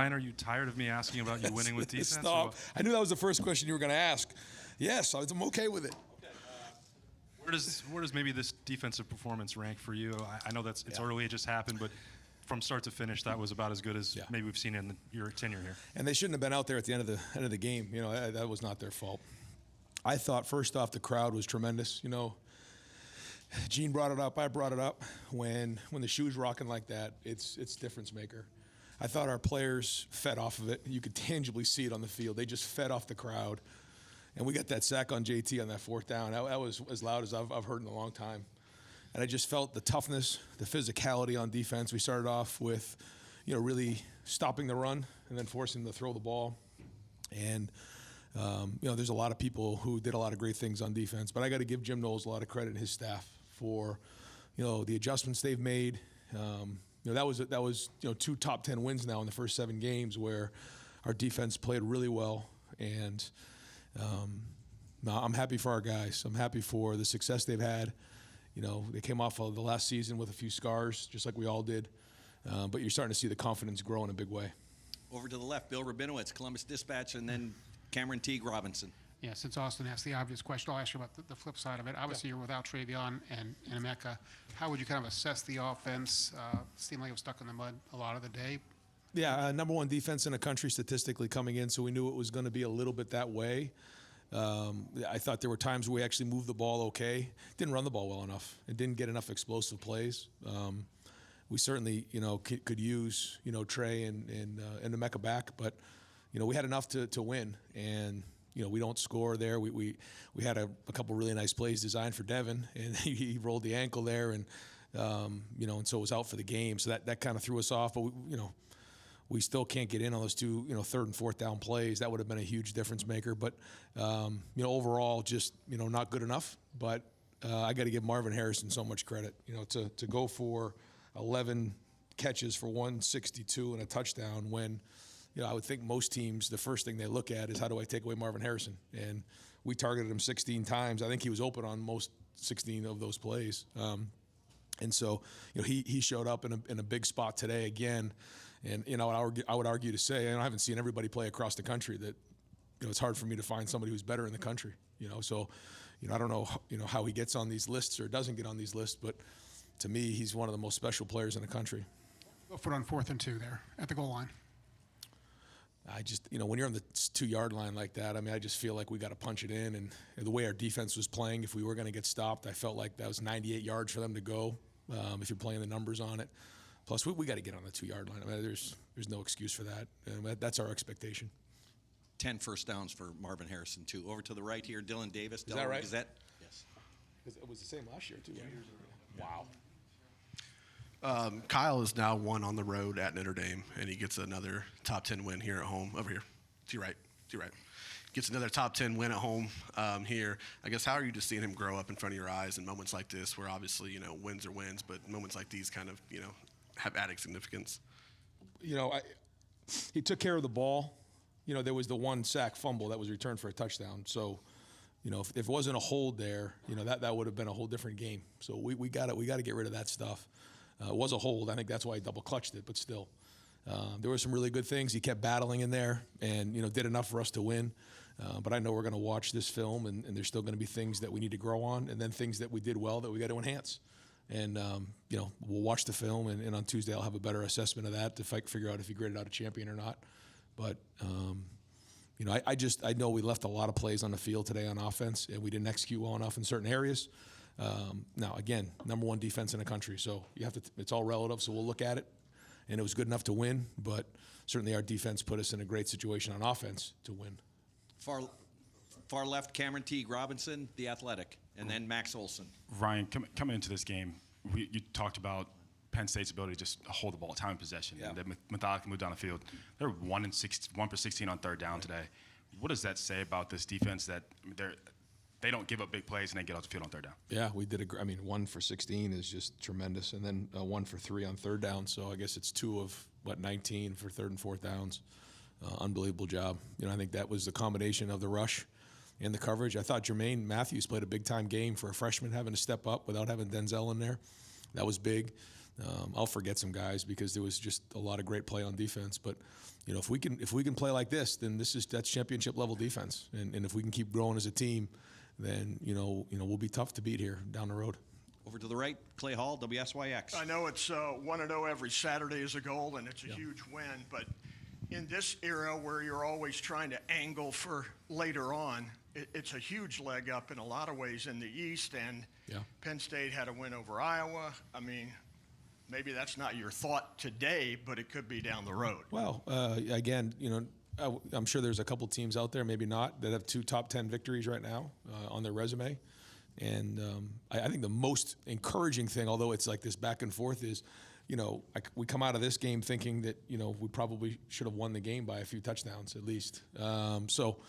Ryan, are you tired of me asking about you winning with defense? Stop. I knew that was the first question you were going to ask. Yes, I'm okay with it. Where does maybe this defensive performance rank for you? I know it's early, it just happened, but from start to finish, that was about as good as maybe we've seen in your tenure here. And they shouldn't have been out there at the end of the game. You know, that was not their fault. I thought first off the crowd was tremendous. You know, Gene brought it up. I brought it up. When the shoe's rocking like that, it's difference maker. I thought our players fed off of it. You could tangibly see it on the field. They just fed off the crowd. And we got that sack on JT on that fourth down. That was as loud as I've heard in a long time. And I just felt the toughness, the physicality on defense. We started off with, you know, really stopping the run and then forcing them to throw the ball. And, you know, there's a lot of people who did a lot of great things on defense. But I got to give Jim Knowles a lot of credit and his staff for, you know, the adjustments they've made. You know, that was you know, 2 top 10 wins now in the first 7 games where our defense played really well. And no, I'm happy for our guys. I'm happy for the success they've had. You know, they came off of the last season with a few scars, just like we all did. But you're starting to see the confidence grow in a big way. Over to the left, Bill Rabinowitz, Columbus Dispatch, and then Cameron Teague Robinson. Yeah, since Austin asked the obvious question, I'll ask you about the flip side of it. Obviously, you're without Travion and Emeka. How would you kind of assess the offense? Seemed like it was stuck in the mud a lot of the day. Yeah, number 1 defense in the country statistically coming in, so we knew it was going to be a little bit that way. I thought there were times where we actually moved the ball okay. Didn't run the ball well enough. It didn't get enough explosive plays. We certainly, you know, could use, you know, Trey and Emeka back, but, you know, we had enough to win. And, you know, we don't score there. We had a couple really nice plays designed for Devin, and he rolled the ankle there, and, you know, and so it was out for the game. So that kind of threw us off. But, you know, we still can't get in on those 2, you know, 3rd and 4th down plays. That would have been a huge difference maker. But, you know, overall, just, you know, not good enough. But I got to give Marvin Harrison so much credit. You know, to go for 11 catches for 162 and a touchdown when, you know, I would think most teams, the first thing they look at is how do I take away Marvin Harrison? And we targeted him 16 times. I think he was open on most 16 of those plays. And so, you know, he showed up in a big spot today again. And, you know, I would argue to say, and I haven't seen everybody play across the country, that, you know, it's hard for me to find somebody who's better in the country, you know. So, you know, I don't know, you know, how he gets on these lists or doesn't get on these lists, but to me, he's one of the most special players in the country. Go for it on 4th and 2 there at the goal line. I just, you know, when you're on the 2-yard line like that, I mean, I just feel like we got to punch it in. And the way our defense was playing, if we were going to get stopped, I felt like that was 98 yards for them to go if you're playing the numbers on it. Plus, we got to get on the 2-yard line. I mean, there's no excuse for that. That's our expectation. 10 first downs for Marvin Harrison, too. Over to the right here, Dylan Davis. Is that right? Gazette. Yes. It was the same last year, too. 2 years ago. Wow. Kyle is now 1 on the road at Notre Dame, and he gets another top 10 win here at home. Over here. To your right. Gets another top 10 win at home here. I guess, how are you just seeing him grow up in front of your eyes in moments like this where obviously, you know, wins are wins, but moments like these kind of, you know, have added significance? You know, he took care of the ball. You know, there was the 1 sack fumble that was returned for a touchdown. So, you know, if it wasn't a hold there, you know, that would have been a whole different game. So we got to get rid of that stuff. It was a hold. I think that's why he double clutched it, but still. There were some really good things. He kept battling in there and, you know, did enough for us to win. But I know we're going to watch this film, and there's still going to be things that we need to grow on and then things that we did well that we got to enhance. And, you know, we'll watch the film, and on Tuesday I'll have a better assessment of that to figure out if he graded out a champion or not. But, you know, I know we left a lot of plays on the field today on offense, and we didn't execute well enough in certain areas. Now, again, number 1 defense in the country, so you have to. It's all relative, so we'll look at it. And it was good enough to win, but certainly our defense put us in a great situation on offense to win. Far left, Cameron Teague Robinson, The Athletic, and then Max Olson. Ryan, coming into this game, you talked about Penn State's ability to just hold the ball, time and possession, and they methodically move down the field. They're 1 for 16 on 3rd down today. What does that say about this defense that they don't give up big plays and they get off the field on 3rd down? Yeah, we did. I mean, 1 for 16 is just tremendous, and then 1 for 3 on 3rd down. So I guess it's 2 of 19 for 3rd and 4th downs. Unbelievable job. You know, I think that was the combination of the rush and the coverage. I thought Jermaine Matthews played a big time game for a freshman, having to step up without having Denzel in there. That was big. I'll forget some guys because there was just a lot of great play on defense. But you know, if we can play like this, then that's championship level defense. And if we can keep growing as a team, then you know we'll be tough to beat here down the road. Over to the right, Clay Hall, WSYX. I know it's 1-0 every Saturday is a goal, and it's a huge win. But in this era where you're always trying to angle for later on, it's a huge leg up in a lot of ways in the East. And Penn State had a win over Iowa. I mean, maybe that's not your thought today, but it could be down the road. Well, again, you know, I'm sure there's a couple teams out there, maybe not, that have 2 top 10 victories right now on their resume. And I think the most encouraging thing, although it's like this back and forth, is, you know, we come out of this game thinking that, you know, we probably should have won the game by a few touchdowns at least. So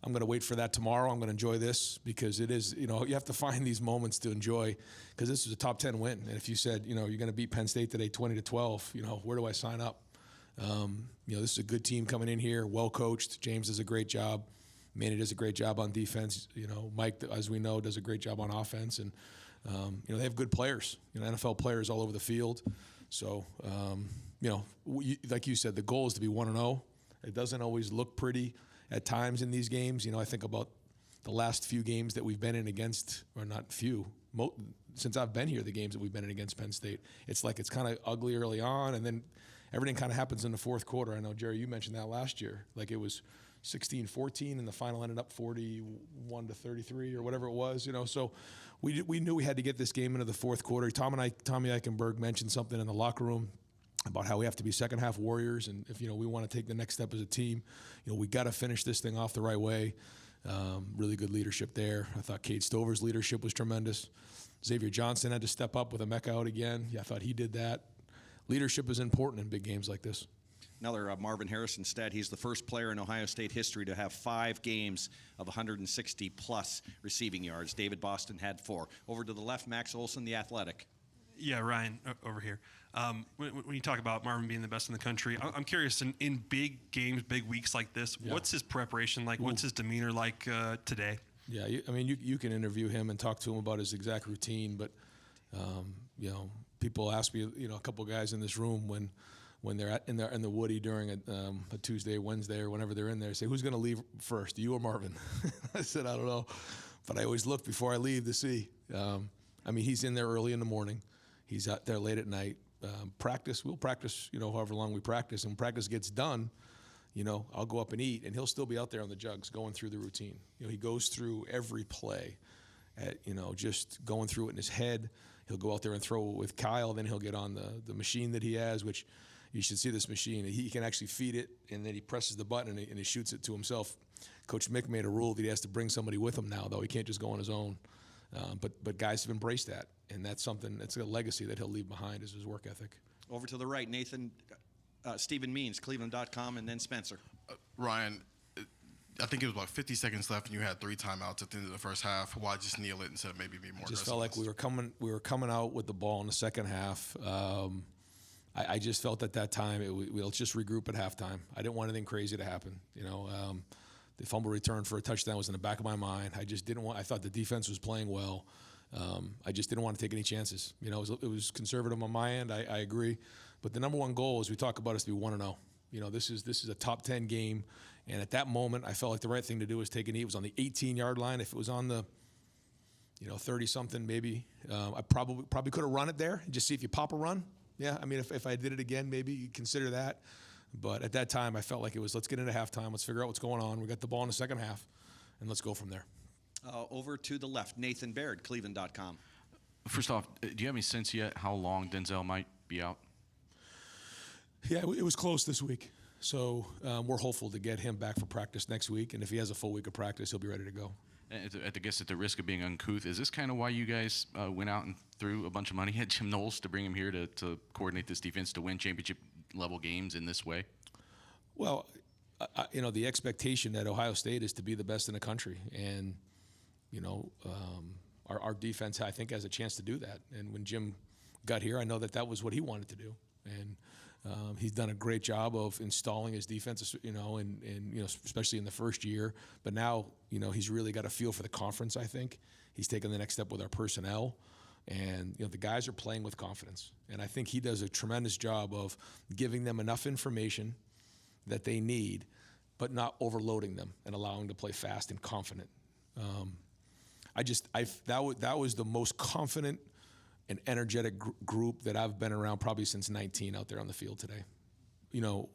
I'm going to wait for that tomorrow. I'm going to enjoy this because it is, you know, you have to find these moments to enjoy because this is a top 10 win. And if you said, you know, you're going to beat Penn State today 20-12, you know, where do I sign up? You know, this is a good team coming in here, well coached. James does a great job. Manny does a great job on defense. You know, Mike, as we know, does a great job on offense. And, you know, they have good players, you know, NFL players all over the field. So, you know, like you said, the goal is to be 1-0. It doesn't always look pretty at times in these games. You know, I think about the last few games that we've been in against, or not few, since I've been here, the games that we've been in against Penn State. It's like it's kind of ugly early on, and then everything kind of happens in the fourth quarter. I know, Jerry, you mentioned that last year. Like it was 16-14, and the final ended up 41-33 or whatever it was. You know, so we knew we had to get this game into the fourth quarter. Tommy Eichenberg mentioned something in the locker room about how we have to be second half warriors, and if, you know, we want to take the next step as a team, you know, we got to finish this thing off the right way. Really good leadership there. I thought Cade Stover's leadership was tremendous. Xavier Johnson had to step up with Emeka out again. Yeah, I thought he did that. Leadership is important in big games like this. Another Marvin Harrison stat. He's the first player in Ohio State history to have 5 games of 160-plus receiving yards. David Boston had 4. Over to the left, Max Olson, the Athletic. Yeah, Ryan, over here. When you talk about Marvin being the best in the country, I'm curious, in big games, big weeks like this, what's his preparation like? What's his demeanor like today? Yeah, I mean, you can interview him and talk to him about his exact routine, but, you know, people ask me, you know, a couple guys in this room when they're in the Woody during a Tuesday, Wednesday, or whenever they're in there, say, who's going to leave first, you or Marvin? I said, I don't know. But I always look before I leave to see. I mean, he's in there early in the morning. He's out there late at night. We'll practice, you know, however long we practice. And when practice gets done, you know, I'll go up and eat, and he'll still be out there on the jugs going through the routine. You know, he goes through every play, you know, just going through it in his head. He'll go out there and throw it with Kyle. Then he'll get on the machine that he has, which you should see this machine. He can actually feed it, and then he presses the button, and he shoots it to himself. Coach Mick made a rule that he has to bring somebody with him now, though. He can't just go on his own. But guys have embraced that, and that's a legacy that he'll leave behind, is his work ethic. Over to the right, Stephen Means, Cleveland.com, and then Spencer. Ryan, I think it was about 50 seconds left, and you had 3 timeouts at the end of the first half. Why just kneel it instead of maybe be more aggressive? Just felt like we were coming out with the ball in the second half. I just felt at that time we'll just regroup at halftime. I didn't want anything crazy to happen. You know, the fumble return for a touchdown was in the back of my mind. I just didn't want. I thought the defense was playing well. I just didn't want to take any chances. You know, it was conservative on my end. I agree, but the number one goal, as we talk about, is to be 1-0. You know, this is a top 10 game, and at that moment, I felt like the right thing to do was take a knee. It was on the 18-yard line. If it was on the 30-something, maybe I probably could have run it there and just see if you pop a run. Yeah, I mean, if I did it again, maybe you consider that. But at that time, I felt like it was, let's get into halftime. Let's figure out what's going on. We got the ball in the second half, and let's go from there. Over to the left, Nathan Baird, Cleveland.com. First off, do you have any sense yet how long Denzel might be out? Yeah, it was close this week. So we're hopeful to get him back for practice next week. And if he has a full week of practice, he'll be ready to go. I guess at the risk of being uncouth, is this kind of why you guys went out and threw a bunch of money at Jim Knowles to bring him here to coordinate this defense to win championship-level games in this way? Well, the expectation at Ohio State is to be the best in the country. And, our defense, I think, has a chance to do that. And when Jim got here, I know that was what he wanted to do. And he's done a great job of installing his defense, and especially in the first year. But now, he's really got a feel for the conference, I think. He's taken the next step with our personnel. And the guys are playing with confidence. And I think he does a tremendous job of giving them enough information that they need, but not overloading them and allowing them to play fast and confident. That was the most confident and energetic group that I've been around probably since 19 out there on the field today.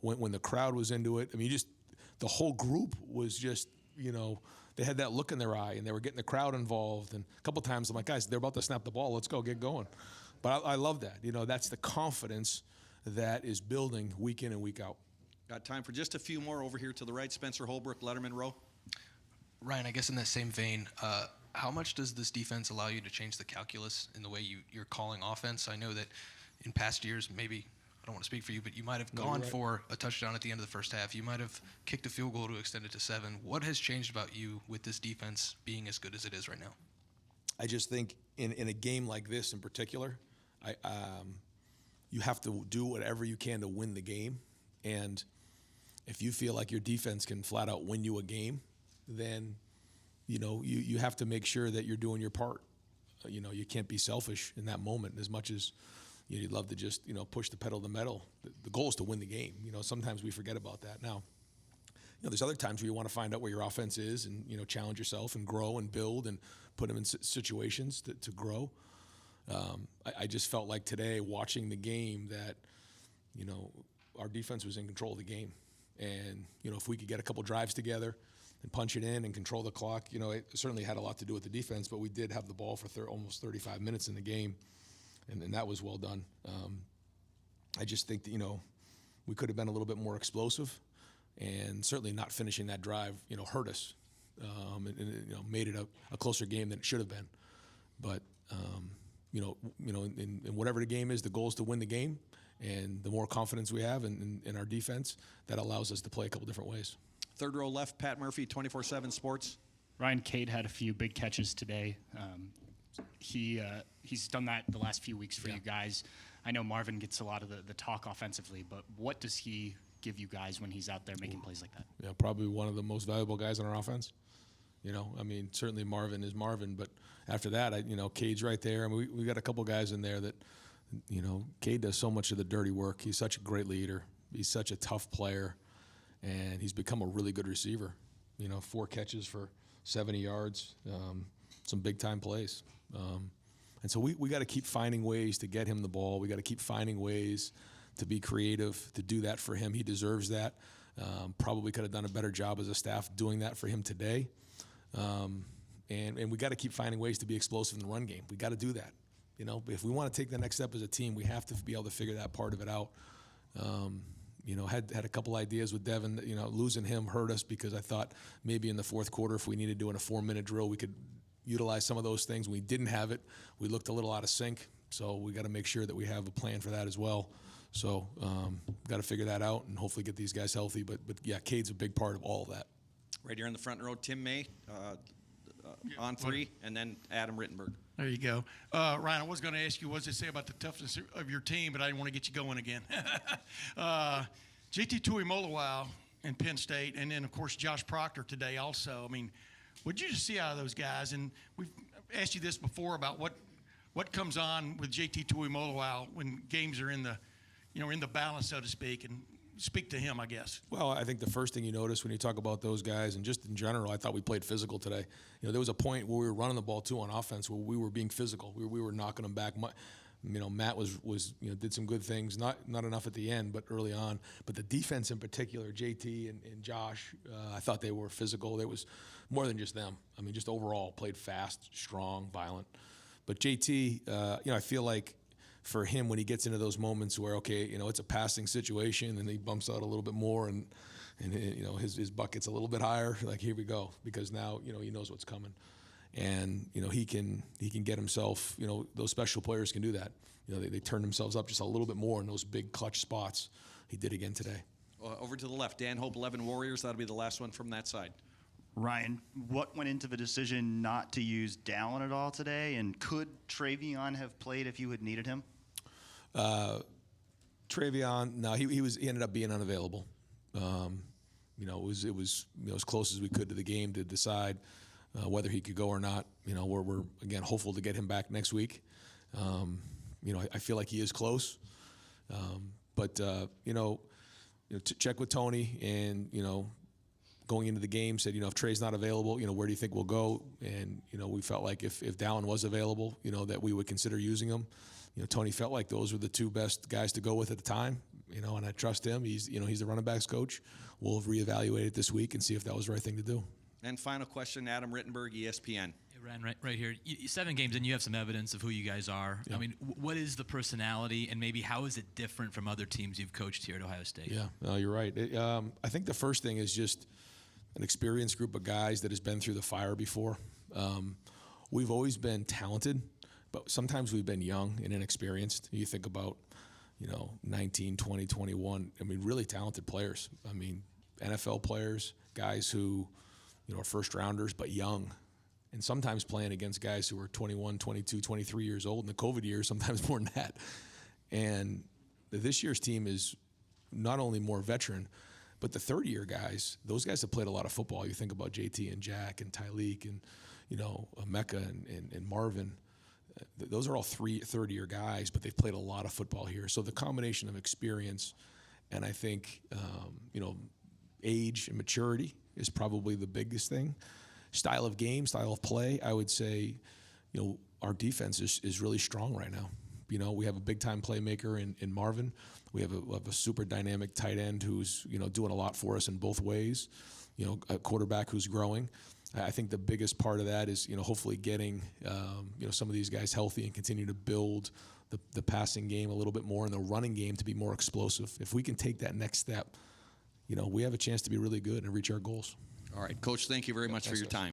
When the crowd was into it, the whole group was just, they had that look in their eye and they were getting the crowd involved. And a couple times I'm like, guys, they're about to snap the ball. Let's go, get going. But I love that. That's the confidence that is building week in and week out. Got time for just a few more over here to the right. Spencer Holbrook, Letterman Row. Ryan, I guess in that same vein, how much does this defense allow you to change the calculus in the way you're calling offense? I know that in past years, maybe, I don't want to speak for you, but you might have gone for a touchdown at the end of the first half. You might have kicked a field goal to extend it to 7. What has changed about you with this defense being as good as it is right now? I just think in a game like this in particular, you have to do whatever you can to win the game. And if you feel like your defense can flat out win you a game, then you have to make sure that you're doing your part. You can't be selfish in that moment as much as you'd love to just push the pedal to the metal. The goal is to win the game. Sometimes we forget about that. Now, there's other times where you want to find out where your offense is and challenge yourself and grow and build and put them in situations to grow. I just felt like today watching the game that our defense was in control of the game, and if we could get a couple drives together and punch it in and control the clock, it certainly had a lot to do with the defense, but we did have the ball for almost 35 minutes in the game, and that was well done. I just think that we could have been a little bit more explosive, and certainly not finishing that drive hurt us, and made it a closer game than it should have been. But in whatever the game is, the goal is to win the game, and the more confidence we have in our defense, that allows us to play a couple different ways. Third row left, Pat Murphy, 24/7 Sports. Ryan Cade had a few big catches today. He's done that the last few weeks for you guys. I know Marvin gets a lot of the talk offensively, but what does he give you guys when he's out there making plays like that? Yeah, probably one of the most valuable guys on our offense. Certainly Marvin is Marvin, but after that, Cade's right there. We got a couple guys in there that, Cade does so much of the dirty work. He's such a great leader. He's such a tough player, and he's become a really good receiver. 4 catches for 70 yards, some big-time plays. And so we got to keep finding ways to get him the ball. We got to keep finding ways to be creative, to do that for him. He deserves that. Probably could have done a better job as a staff doing that for him today. And we got to keep finding ways to be explosive in the run game. We got to do that. If we want to take the next step as a team, we have to be able to figure that part of it out. Had a couple ideas with Devin. Losing him hurt us because I thought maybe in the fourth quarter, if we needed to do in a 4-minute drill, we could utilize some of those things. We didn't have it. We looked a little out of sync. So we got to make sure that we have a plan for that as well. So got to figure that out and hopefully get these guys healthy. But yeah, Cade's a big part of all of that. Right here in the front row, Tim May on 3, and then Adam Rittenberg. There you go. Ryan, I was going to ask you what does it say about the toughness of your team, but I didn't want to get you going again. JT Tuimoloau in Penn State, and then, of course, Josh Proctor today also. What did you just see out of those guys? And we've asked you this before about what comes on with JT Tuimoloau when games are in the balance, so to speak, and speak to him, I guess. Well, I think the first thing you notice when you talk about those guys, and just in general, I thought we played physical today. There was a point where we were running the ball too on offense where we were being physical. We were knocking them back. Matt was did some good things, not enough at the end, but early on. But the defense in particular, JT and Josh, I thought they were physical. It was more than just them. Just overall played fast, strong, violent. But JT, I feel like for him when he gets into those moments where, it's a passing situation and he bumps out a little bit more and his bucket's a little bit higher, like here we go, because now, he knows what's coming. And, he can get himself, those special players can do that. They turn themselves up just a little bit more in those big clutch spots. He did again today. Over to the left, Dan Hope, 11 Warriors. That'll be the last one from that side. Ryan, what went into the decision not to use Dallin at all today, and could Travion have played if you had needed him? Travion, no, he ended up being unavailable. It was as close as we could to the game to decide whether he could go or not. We're again hopeful to get him back next week. I feel like he is close. But to check with Tony and, going into the game said, if Trey's not available, where do you think we'll go? And, we felt like if Dallin was available, that we would consider using him. Tony felt like those were the two best guys to go with at the time, and I trust him. He's the running backs coach. We'll reevaluate it this week and see if that was the right thing to do. And final question, Adam Rittenberg, ESPN. Hey, Ryan, right here. 7 games in, you have some evidence of who you guys are. Yeah. I mean, what is the personality, and maybe how is it different from other teams you've coached here at Ohio State? Yeah, no, you're right. I think the first thing is just an experienced group of guys that has been through the fire before. We've always been talented, but sometimes we've been young and inexperienced. You think about, 19, 20, 21. I mean, really talented players. I mean, NFL players, guys who, are first rounders, but young. And sometimes playing against guys who are 21, 22, 23 years old in the COVID years, sometimes more than that. And this year's team is not only more veteran, but the third-year guys, those guys have played a lot of football. You think about JT and Jack and Tyleek and, Mecca and Marvin. Those are all third-year guys, but they've played a lot of football here. So the combination of experience and I think, age and maturity is probably the biggest thing. Style of game, style of play, I would say, our defense is really strong right now. We have a big-time playmaker in Marvin. We have a super dynamic tight end who's, doing a lot for us in both ways. A quarterback who's growing. I think the biggest part of that is, hopefully getting, some of these guys healthy and continue to build the passing game a little bit more and the running game to be more explosive. If we can take that next step, we have a chance to be really good and reach our goals. All right, Coach, thank you very much for your time.